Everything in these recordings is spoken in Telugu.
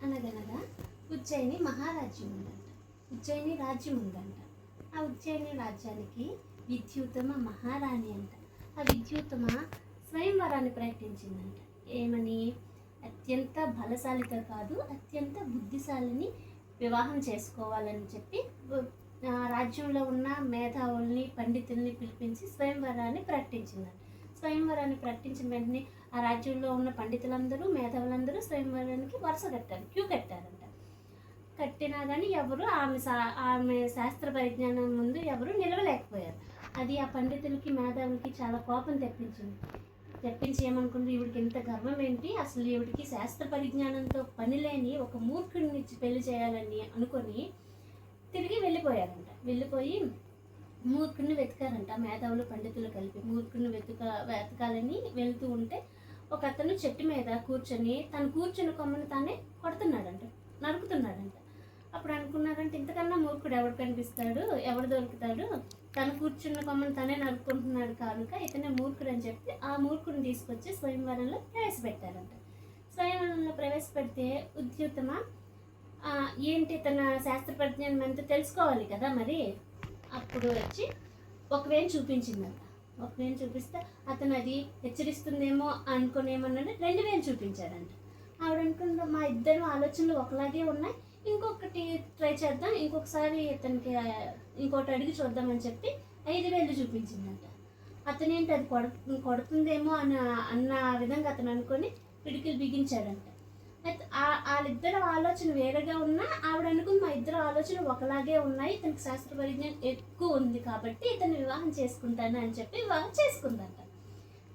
అనగనగా ఉజ్జయిని మహారాజ్యం ఉందంట. ఉజ్జయిని రాజ్యం ఉందంట. ఆ ఉజ్జయిని రాజ్యానికి విద్యుత్తమ మహారాణి అంట. ఆ విద్యుత్తమ స్వయంవరాన్ని ప్రకటించిందంట. ఏమని? అత్యంత బలశాలితో కాదు, అత్యంత బుద్ధిశాలిని వివాహం చేసుకోవాలని చెప్పి రాజ్యంలో ఉన్న మేధావుల్ని, పండితుల్ని పిలిపించి స్వయంవరాన్ని ప్రకటించిందంట. స్వయంవరాన్ని ప్రకటించిన వెంటనే ఆ రాజ్యంలో ఉన్న పండితులందరూ, మేధావులందరూ స్వయంవరానికి వరుస కట్టారు, క్యూ కట్టారంట. కట్టినా కానీ ఎవరు ఆమె శాస్త్ర పరిజ్ఞానం ముందు ఎవరు నిలవలేకపోయారు. అది ఆ పండితులకి, మేధావులకి చాలా కోపం తెప్పించి ఏమనుకుంటే, ఈవిడికి ఇంత గర్వం ఏంటి, అసలు ఈవిడికి శాస్త్ర పరిజ్ఞానంతో పని లేని ఒక మూర్ఖుడిని పెళ్లి చేయాలని అనుకొని తిరిగి వెళ్ళిపోయారంట. వెళ్ళిపోయి మూర్ఖుడిని వెతకారంట. మేధావులు, పండితులు కలిపి మూర్ఖుడిని వెతకాలని వెళ్తూ ఉంటే ఒక అతను చెట్టు మీద కూర్చొని తను కూర్చుని కొమ్మని తానే కొడుతున్నాడంట, నరుకుతున్నాడంట. అప్పుడు అనుకున్నారంటే, ఇంతకన్నా మూర్ఖుడు ఎవడు కనిపిస్తాడు, ఎవడు దొరుకుతాడు, తను కూర్చున్న కొమ్మని తనే నరుక్కుంటున్నాడు కనుక ఇతనే మూర్ఖుడు అని చెప్పి ఆ మూర్ఖుడిని తీసుకొచ్చి స్వయంవరంలో ప్రవేశపెట్టారంట. స్వయంవరంలో ప్రవేశపెడితే ఉద్యుత్తమ ఏంటి తన శాస్త్ర పరిజ్ఞానం ఎంత తెలుసుకోవాలి కదా మరి. అప్పుడు వచ్చి ఒక వేలు చూపించిందంట. ఒక వేలు చూపిస్తే అతను అది హెచ్చరిస్తుందేమో అనుకుని ఏమన్నాడు, 2 వేలు చూపించాడంట. ఆవిడ అనుకుందా, మా ఇద్దరు ఆలోచనలు ఒకలాగే ఉన్నాయి, ఇంకొకటి ట్రై చేద్దాం, ఇంకొకసారి ఇతనికి ఇంకోటి అడిగి చూద్దామని చెప్పి 5 వేలు చూపించిందంట. అతనేంటి అది కొడుతుందేమో అన్న విధంగా అతను అనుకొని పిడికిలు బిగించాడంట. అయితే వాళ్ళిద్దరు ఆలోచన వేరేగా ఉన్నా ఆవిడ అనుకుని మా ఇద్దరు ఆలోచన ఒకలాగే ఉన్నాయి, ఇతనికి శాస్త్ర పరిజ్ఞానం ఎక్కువ ఉంది కాబట్టి ఇతను వివాహం చేసుకుంటాను అని చెప్పి వివాహం చేసుకుందంట.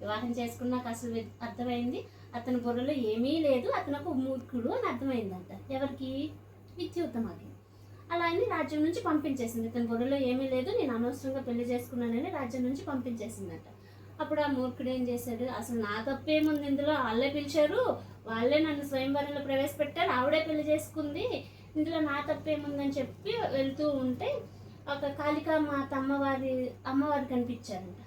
వివాహం చేసుకున్నాక అసలు అర్థమైంది అతని బుర్రలో ఏమీ లేదు, అతను ఒక మూర్ఖుడు అని అర్థమైందంట. ఎవరికి? విద్యుత్తమకి. అలా అని రాజ్యం నుంచి పంపించేసింది. ఇతని బుర్రలో ఏమీ లేదు, నేను అనవసరంగా పెళ్లి చేసుకున్నానని రాజ్యం నుంచి పంపించేసిందంట. అప్పుడు ఆ మూర్ఖుడు ఏం చేశాడు, అసలు నా తప్పేముంది ఇందులో, వాళ్ళే పిలిచారు, వాళ్ళే నన్ను స్వయంవరంలో ప్రవేశపెట్టారు, ఆవిడే పెళ్లి చేసుకుంది, ఇందులో నా తప్పేముందని చెప్పి వెళ్తూ ఉంటే ఒక కాళికామాత అమ్మవారు కనిపించారంట.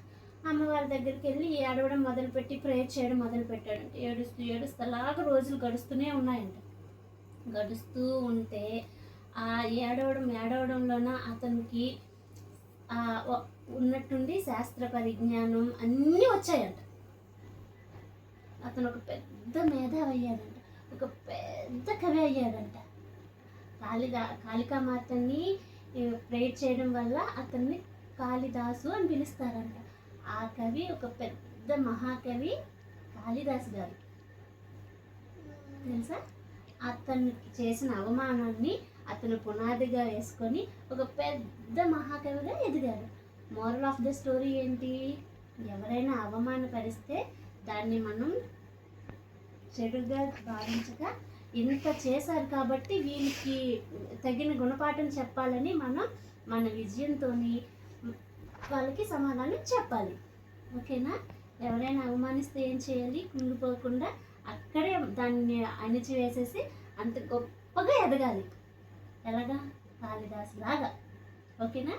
అమ్మవారి దగ్గరికి వెళ్ళి ఏడవడం మొదలుపెట్టి ప్రేయర్ చేయడం మొదలుపెట్టాడంట. ఏడుస్తూ అలాగ రోజులు గడుస్తూనే ఉన్నాయంట. గడుస్తూ ఉంటే ఆ ఏడవడంలోన అతనికి ఉన్నట్టుండి శాస్త్ర పరిజ్ఞానం అన్నీ వచ్చాయంట. అతను ఒక పెద్ద మేధావి అయ్యాడంట, ఒక పెద్ద కవి అయ్యాడంట. కాళికామాతని ప్రేయర్ చేయడం వల్ల అతన్ని కాళిదాసు అని పిలుస్తారంట. ఆ కవి ఒక పెద్ద మహాకవి కాళిదాసు గారు. తెలుసా? అతను చేసిన అవమానాన్ని అతను పునాదిగా వేసుకొని ఒక పెద్ద మహాకవిగా ఎదిగాడు. మోరల్ ఆఫ్ ద స్టోరీ ఏంటి? ఎవరైనా అవమానపరిస్తే దాన్ని మనం చెడుగా భావించగా, ఇంత చేశారు కాబట్టి వీళ్ళకి తగిన గుణపాఠం చెప్పాలని మనం మన విజయంతో వాళ్ళకి సమాధానం చెప్పాలి. ఓకేనా? ఎవరైనా అవమానిస్తే ఏం చేయాలి? కుంగిపోకుండా అక్కడే దాన్ని అణిచివేసేసి అంత గొప్పగా ఎదగాలి. ఎలాగా? కాళిదాసు లాగా. ఓకేనా?